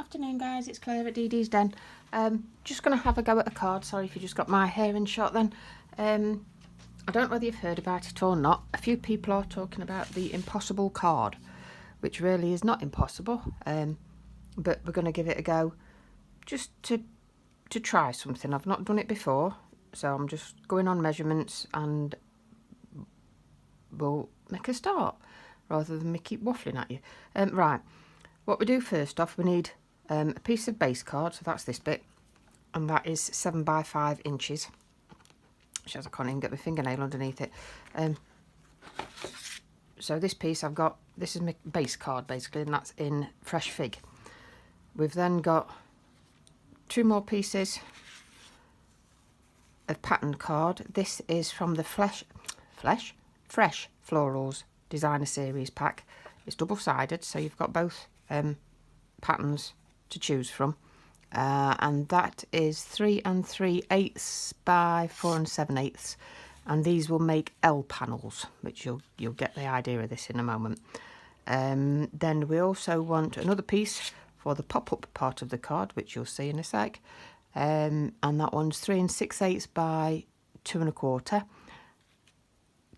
Afternoon guys, it's Claire at DD's Den. Just going to have a go at a card. Sorry if you just got my hair in shot then. I don't know whether you've heard about it or not. A few people are talking about the impossible card, which really is not impossible, but we're going to give it a go just to try something. I've not done it before, so I'm just going on measurements and we'll make a start rather than me keep waffling at you. Right, what we do first off, we need a piece of base card, so that's this bit, and that is 7 by 5 inches. Which as I can't even get my fingernail underneath it. So this piece I've got, this is my base card basically, and that's in fresh fig. We've then got 2 more pieces of patterned card. This is from the Fresh Florals Designer Series pack. It's double-sided, so you've got both patterns to choose from, and that is 3 3/8 by 4 7/8, and these will make L panels, which you'll get the idea of this in a moment. Then we also want another piece for the pop-up part of the card, which you'll see in a sec, and that one's 3 6/8 by 2 1/4.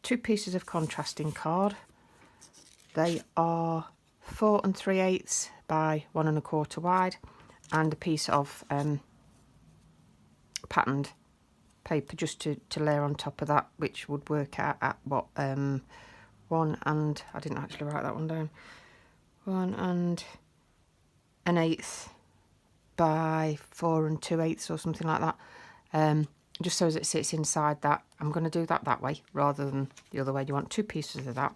2 pieces of contrasting card. They are 4 3/8 by 1 1/4 wide, and a piece of patterned paper just to layer on top of that, which would work out at what 1 and, I didn't actually write that one down, 1 1/8 by 4 2/8 or something like that, just so as it sits inside that. I'm going to do that way rather than the other way. You want 2 pieces of that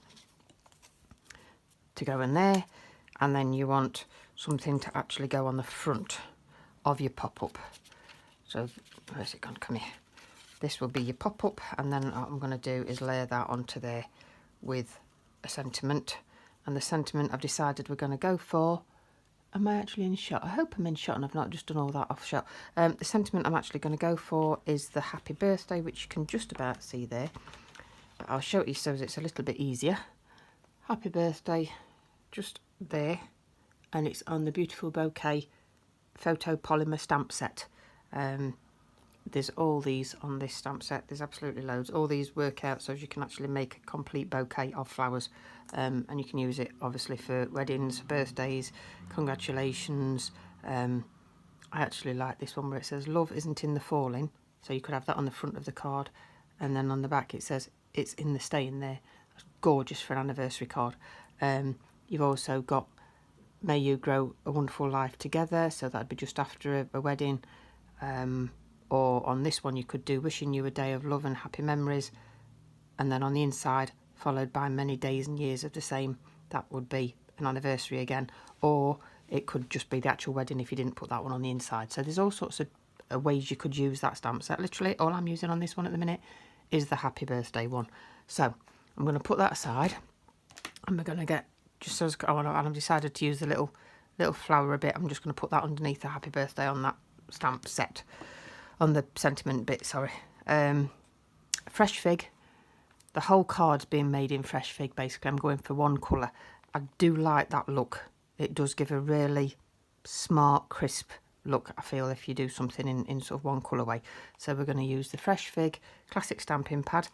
to go in there, and then you want something to actually go on the front of your pop-up. So where's it gone? Come here. This will be your pop-up, and then what I'm going to do is layer that onto there with a sentiment. And the sentiment I've decided we're going to go for, am I actually in shot? I hope I'm in shot and I've not just done all that off shot. The sentiment I'm actually going to go for is the happy birthday, which you can just about see there, but I'll show it you so it's a little bit easier. Happy birthday, just there, and it's on the beautiful bouquet photo polymer stamp set. There's all these on this stamp set. There's absolutely loads. All these work out so you can actually make a complete bouquet of flowers, and you can use it obviously for weddings, birthdays, congratulations. I actually like this one where it says love isn't in the falling, so you could have that on the front of the card, and then on the back it says it's in the staying there. That's gorgeous for an anniversary card. You've also got may you grow a wonderful life together, so that'd be just after a wedding. Or on this one you could do wishing you a day of love and happy memories, and then on the inside followed by many days and years of the same. That would be an anniversary again, or it could just be the actual wedding if you didn't put that one on the inside. So there's all sorts of ways you could use that stamp set. Literally all I'm using on this one at the minute is the happy birthday one. So I'm going to put that aside, and we're going to get, just so and I've decided to use the little flower a bit. I'm just going to put that underneath the happy birthday on that stamp set, on the sentiment bit, sorry. Fresh fig. The whole card's being made in fresh fig basically. I'm going for one colour. I do like that look. It does give a really smart, crisp look, I feel, if you do something in sort of one colourway. So we're going to use the fresh fig classic stamping pad.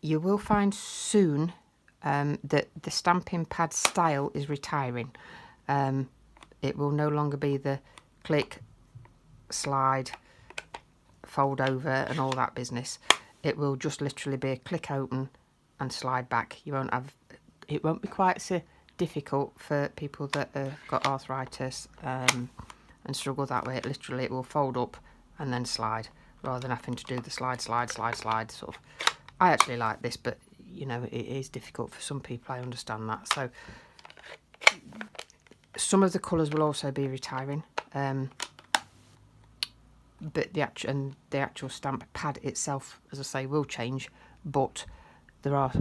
You will find soon that the stamping pad style is retiring. It will no longer be the click, slide, fold over and all that business. It will just literally be a click open and slide back. You won't have, it won't be quite so difficult for people that have got arthritis and struggle that way. It will fold up and then slide, rather than having to do the slide sort of. I actually like this, but you know, it is difficult for some people, I understand that. So some of the colours will also be retiring, but the actual stamp pad itself, as I say, will change. But there are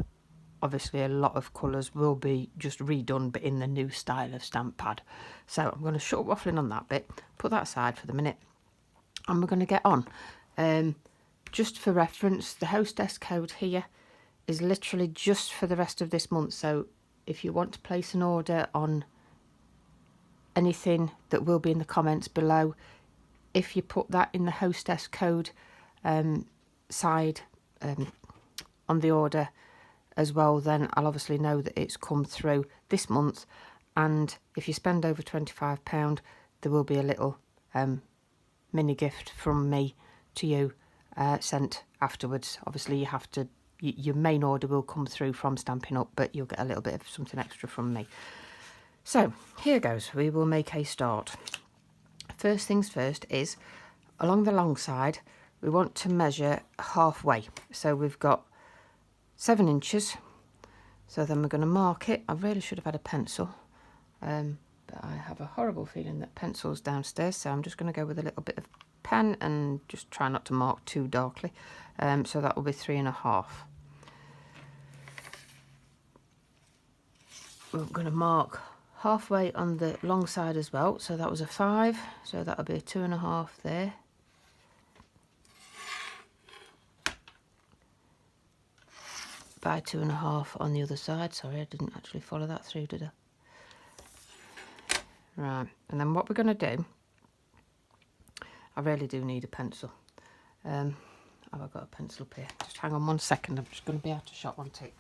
obviously a lot of colours will be just redone, but in the new style of stamp pad. So I'm going to shut up waffling on that bit, put that aside for the minute, and we're going to get on. Just for reference, the hostess code here is literally just for the rest of this month. So if you want to place an order on anything that will be in the comments below. If you put that in the hostess code side on the order as well, then I'll obviously know that it's come through this month. And if you spend over £25, there will be a little mini gift from me to you sent afterwards. Obviously you have to, your main order will come through from Stampin' Up, but you'll get a little bit of something extra from me. So here goes. We will make a start. First things first is, along the long side, we want to measure halfway. So we've got 7 inches. So then we're going to mark it. I really should have had a pencil, but I have a horrible feeling that pencil's downstairs. So I'm just going to go with a little bit of pen and just try not to mark too darkly. So that will be 3.5. We're going to mark halfway on the long side as well. So that was a 5. So that'll be a 2.5 there. By 2.5 on the other side. Sorry, I didn't actually follow that through, did I? Right, and then what we're going to do, I really do need a pencil. Have I got a pencil up here? Just hang on 1 second, I'm just going to be out of shot one too.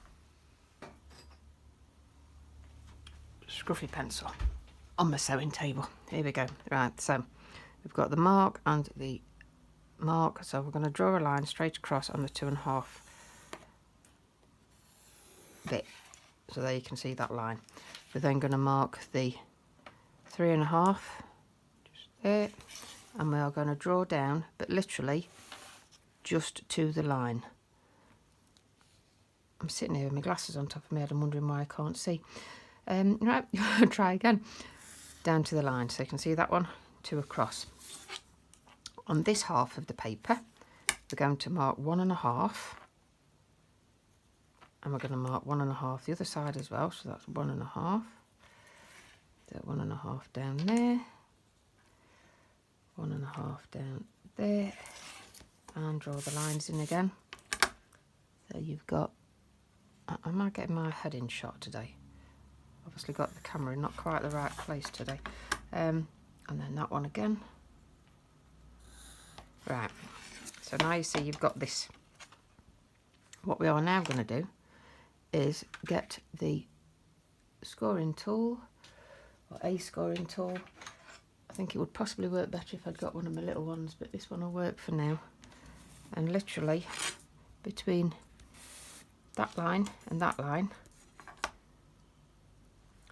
Scruffy pencil on my sewing table. Here we go. Right, so we've got the mark and the mark, so we're going to draw a line straight across on the 2.5 bit. So there you can see that line. We're then going to mark the 3.5 just there, and we are going to draw down, but literally just to the line. I'm sitting here with my glasses on top of my head. I'm wondering why I can't see. Right, try again. Down to the line, so you can see that one, 2 across. On this half of the paper, we're going to mark 1.5, and we're going to mark 1.5 the other side as well, so that's 1.5. That 1.5 down there, 1.5 down there, and draw the lines in again. So you've got, I might get my head in shot today. Obviously got the camera in not quite the right place today. And then that one again. Right, so now you see you've got this. What we are now going to do is get the scoring tool, or a scoring tool. I think it would possibly work better if I'd got one of my little ones, but this one will work for now. And literally between that line and that line,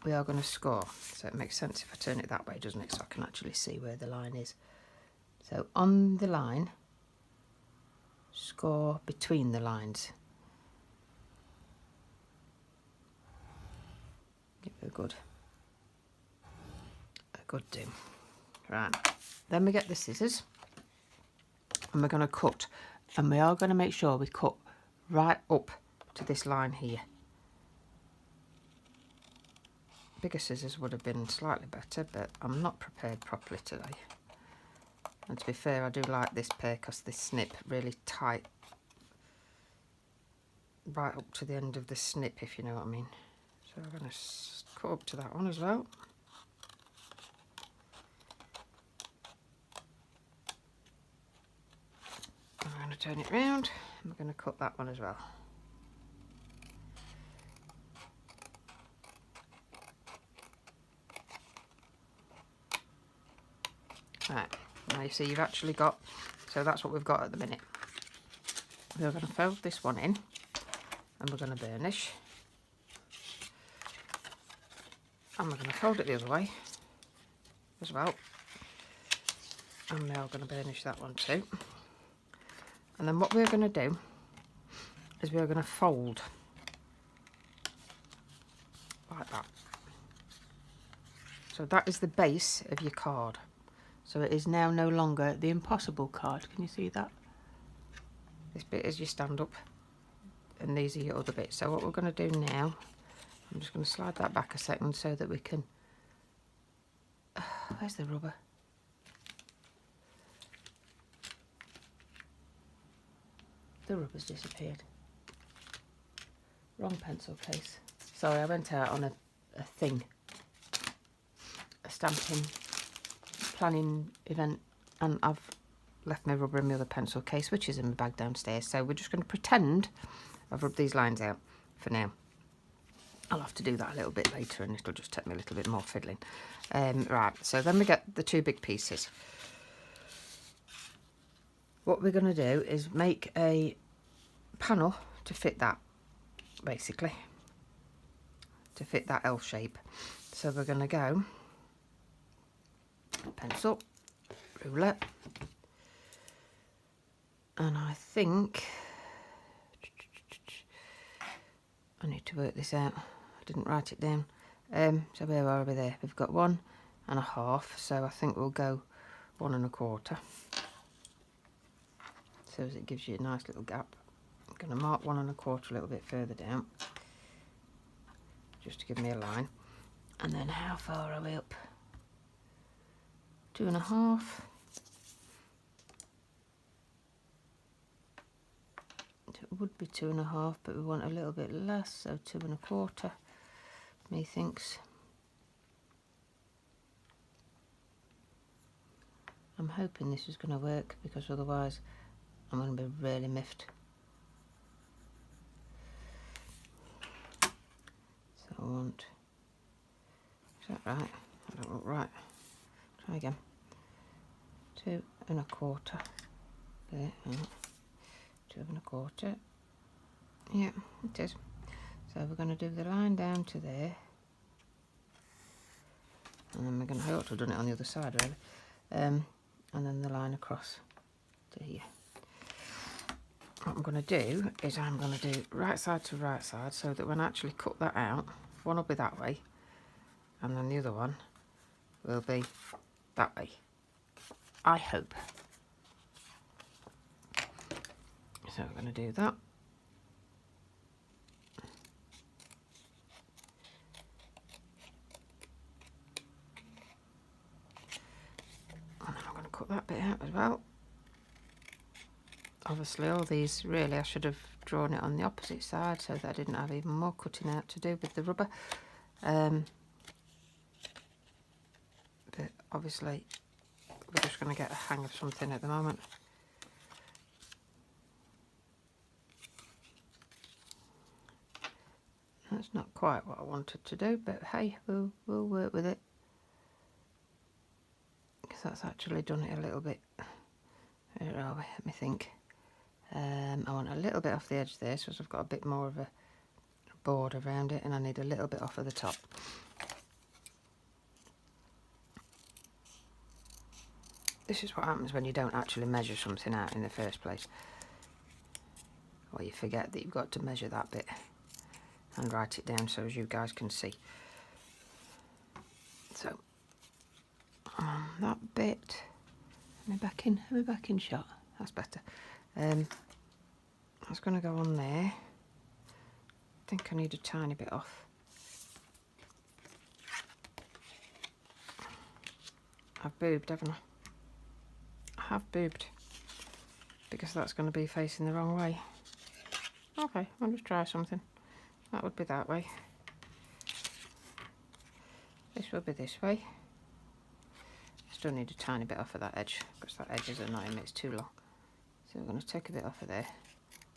we are going to score. So it makes sense if I turn it that way, doesn't it? So I can actually see where the line is. So on the line, score between the lines. Give it a good do. Right, then we get the scissors and we're going to cut, and we are going to make sure we cut right up to this line here. Bigger scissors would have been slightly better, but I'm not prepared properly today. And to be fair, I do like this pair because they snip really tight right up to the end of the snip, if you know what I mean. So I'm going to cut up to that one as well. I'm going to turn it round and we're going to cut that one as well. Right, now you see you've actually got, so that's what we've got at the minute. We're going to fold this one in and we're going to burnish. And we're going to fold it the other way as well. And we are going to burnish that one too. And then what we're going to do is we're going to fold like that. So that is the base of your card. So it is now no longer the impossible card. Can you see that? This bit is your stand up and these are your other bits. So what we're going to do now, I'm just going to slide that back a second so that we can, where's the rubber? The rubber's disappeared. Wrong pencil case. Sorry, I went out on a thing. stamping planning event, and I've left my rubber in my other pencil case, which is in my bag downstairs. So we're just going to pretend I've rubbed these lines out for now. I'll have to do that a little bit later, and it'll just take me a little bit more fiddling. Right, so then we get the two big pieces. What we're going to do is make a panel to fit that, basically, to fit that L shape. So we're going to go pencil, ruler, and I think I need to work this out. I didn't write it down. So where are we there? We've got 1.5, so I think we'll go 1 1/4. So as it gives you a nice little gap. I'm going to mark 1 1/4 a little bit further down, just to give me a line. And then how far are we up? 2.5. It would be 2.5, but we want a little bit less, so 2 1/4. Methinks. I'm hoping this is going to work, because otherwise I'm going to be really miffed. So I want, is that right? I don't look right. Try again. 2 1/4. There. 2 1/4. Yeah, it is. So we're going to do the line down to there, and then we're going to, I ought to have done it on the other side really, and then the line across to here. What I'm going to do is I'm going to do right side to right side, so that when I actually cut that out, one will be that way, and then the other one will be that way, I hope. So we're going to do that. And then I'm going to cut that bit out as well. Obviously all these, really I should have drawn it on the opposite side, so that I didn't have even more cutting out to do with the rubber. But obviously we're just going to get a hang of something at the moment. That's not quite what I wanted to do, but hey, we'll work with it, because that's actually done it a little bit. Where are we? Let me think. I want a little bit off the edge there, so I've got a bit more of a board around it, and I need a little bit off of the top. This is what happens when you don't actually measure something out in the first place, or you forget that you've got to measure that bit and write it down so as you guys can see. So that bit, am I back in shot? That's better. That's going to go on there. I think I need a tiny bit off. I've boobed, haven't I? I have boobed, because that's going to be facing the wrong way. Okay, I'll just try something. That would be that way. This will be this way. Still need a tiny bit off of that edge, because that edge is annoying me, it's too long. So we're going to take a bit off of there.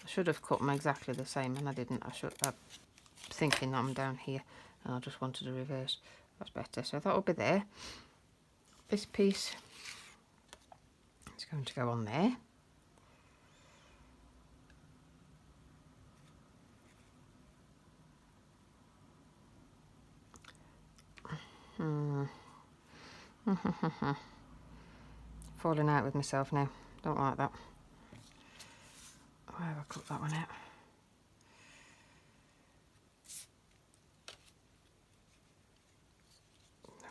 I should have cut them exactly the same, and I didn't. I'm thinking I'm down here, and I just wanted to reverse. That's better. So that will be there. This piece is going to go on there. Falling out with myself now. Don't like that. Why have I cut that one out?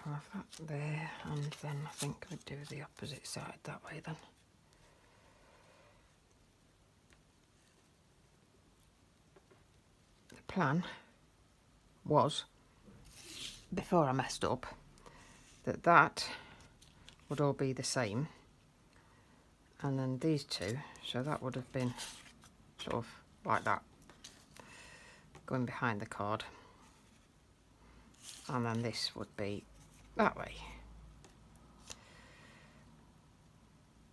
I'll have that there, and then I think we'd do the opposite side that way then. The plan was, before I messed up, that would all be the same, and then these two, so that would have been sort of like that, going behind the card, and then this would be that way.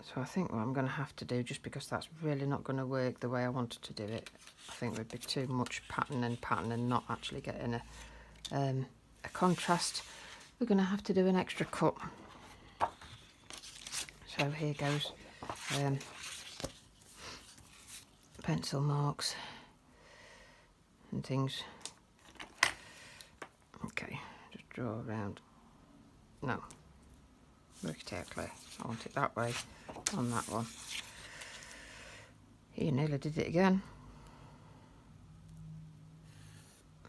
So I think what I'm going to have to do, just because that's really not going to work the way I wanted to do it, I think it would be too much pattern and not actually getting a contrast. We're going to have to do an extra cut. So here goes pencil marks and things. Okay, just draw around. No, work it out, Claire. I want it that way on that one. You nearly did it again.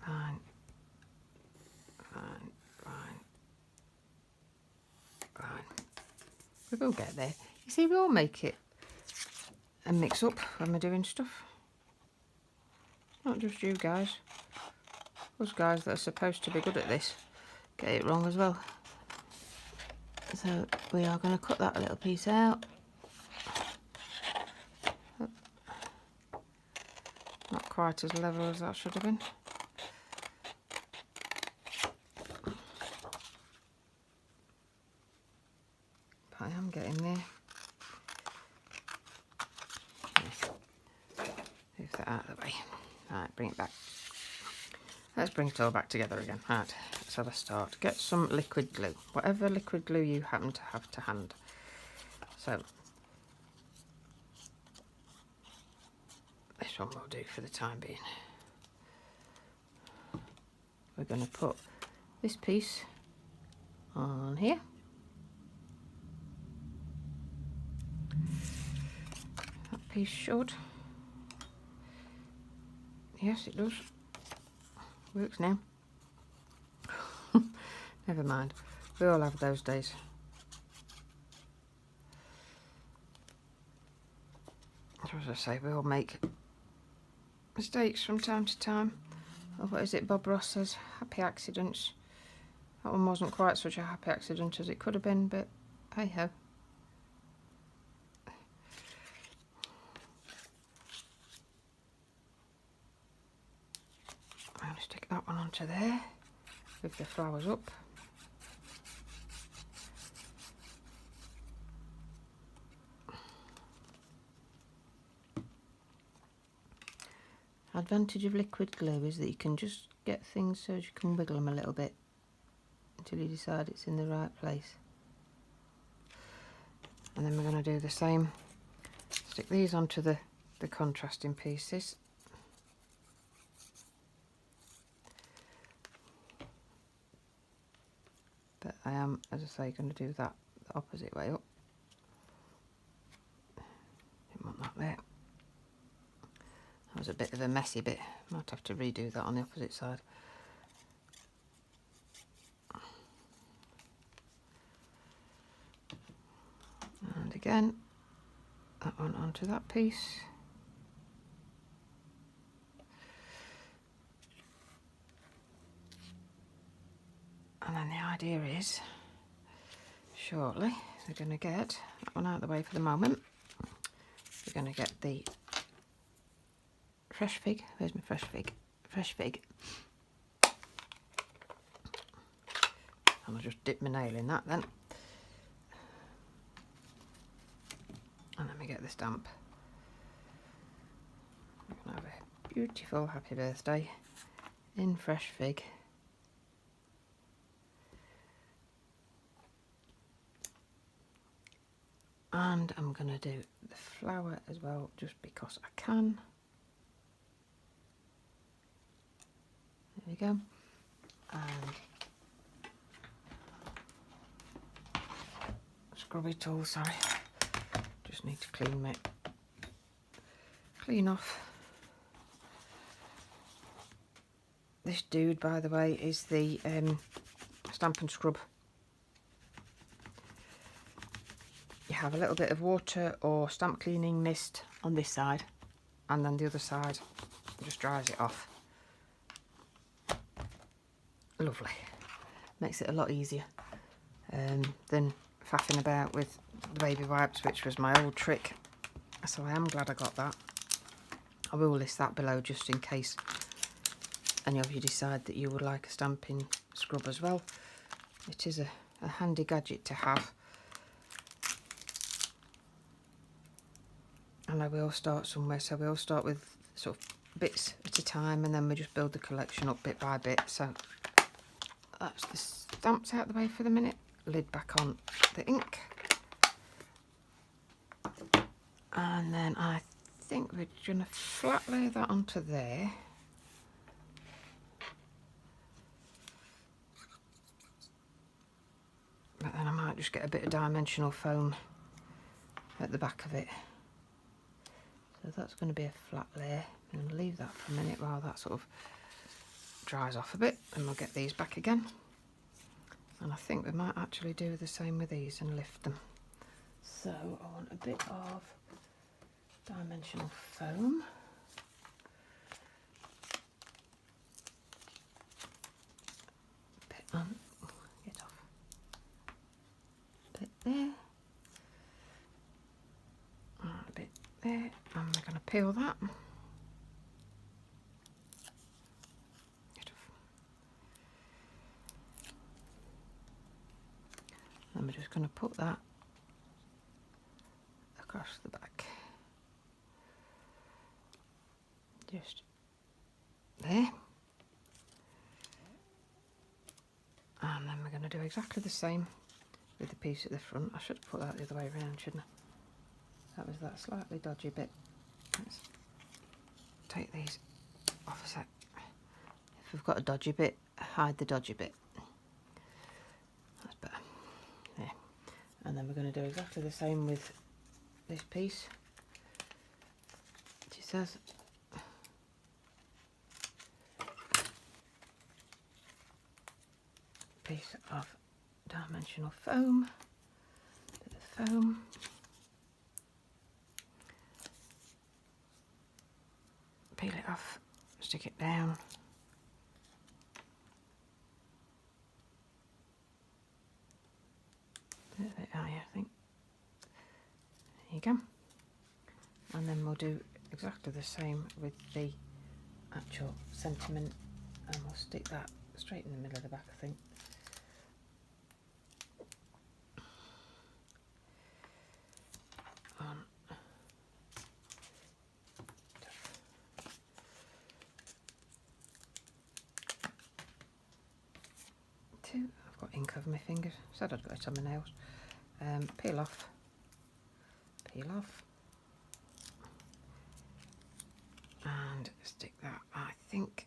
Fine, fine, fine, fine. We will get there. You see, we all make it a mix up when we're doing stuff. Not just you guys. Us guys that are supposed to be good at this get it wrong as well. So we are going to cut that little piece out. Not quite as level as that should have been. But I am getting there. Move that out of the way. Right, bring it back. Let's bring it all back together again. Right, so let's start. Get some liquid glue. Whatever liquid glue you happen to have to hand. So this one will do for the time being. We're going to put this piece on here. That piece should. Yes, it does. Works now. Never mind. We all have those days. As I say, we all make mistakes from time to time. Or what is it Bob Ross says? Happy accidents. That one wasn't quite such a happy accident as it could have been, but hey ho. I'm going to stick that one onto there with the flowers up. Advantage of liquid glue is that you can just get things so you can wiggle them a little bit until you decide it's in the right place. And then we're going to do the same. Stick these onto the contrasting pieces. But I am, as I say, going to do that the opposite way up. Didn't want that there. That was a bit of a messy bit. Might have to redo that on the opposite side. And again, that one onto that piece. And then the idea is, shortly, we're going to get that one out of the way for the moment. We're going to get the fresh fig. Where's my fresh fig? Fresh fig. And I'll just dip my nail in that then. And then we get the stamp. We're going to have a beautiful happy birthday in fresh fig. And I'm going to do the flower as well, just because I can. There we go. And scrubby tool, sorry. Just need to clean off. This dude, by the way, is the Stamp and Scrub. You have a little bit of water or stamp cleaning mist on this side, and then the other side just dries it off. Lovely. Makes it a lot easier than faffing about with the baby wipes, which was my old trick. So I am glad I got that. I will list that below just in case any of you decide that you would like a stamping scrub as well. It is a a handy gadget to have. And we all start somewhere, so we all start with sort of bits at a time, and then we just build the collection up bit by bit. So that's the stamps out the way for the minute. Lid back on the ink. And then I think we're going to flat lay that onto there. But then I might just get a bit of dimensional foam at the back of it. So that's going to be a flat layer. I'm going to leave that for a minute while that sort of dries off a bit, and we'll get these back again. And I think we might actually do the same with these and lift them. So I want a bit of dimensional foam. Bit on, get off. Bit there. And a bit there. And we're going to peel that. Get off. And we're just going to put that across the back. Just there. And then we're going to do exactly the same with the piece at the front. I should have put that the other way around, shouldn't I? That was that slightly dodgy bit. Let's take these off a sec. If we've got a dodgy bit, hide the dodgy bit. That's better. There. And then we're going to do exactly the same with this piece. She says piece of dimensional foam, bit of foam, peel it off, stick it down, a bit higher I think, there you go, and then we'll do exactly the same with the actual sentiment, and we'll stick that straight in the middle of the back I think. I've got ink over my fingers, said I'd got it on my nails. Peel off, and stick that, I think,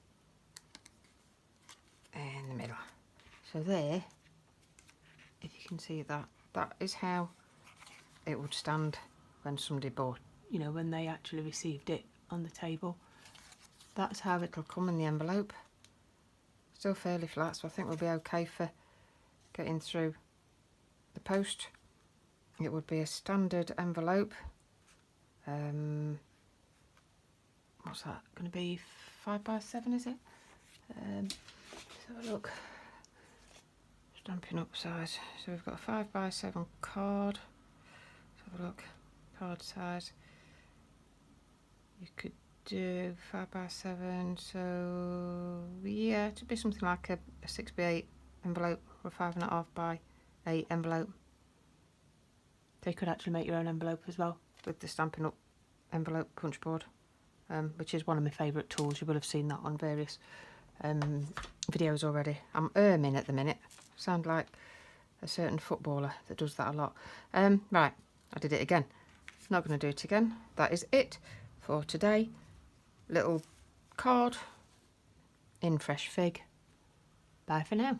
in the middle. So there, if you can see that, that is how it would stand when somebody bought, you know, when they actually received it on the table. That's how it'll come in the envelope. Still fairly flat, so I think we'll be okay for getting through the post. It would be a standard envelope. What's that going to be? 5x7 is it? Let's have a look. Stampin' Up size. So we've got a 5x7 card. Let's have a look. Card size. You could do 5x7, so yeah, it would be something like a 6x8 envelope or a 5.5 by 8 envelope. So you could actually make your own envelope as well with the Stampin' Up envelope punch board, which is one of my favourite tools. You will have seen that on various videos already. I'm erming at the minute. Sound like a certain footballer that does that a lot. Right, I did it again. Not going to do it again. That is it for today. Little card in fresh fig. Bye for now.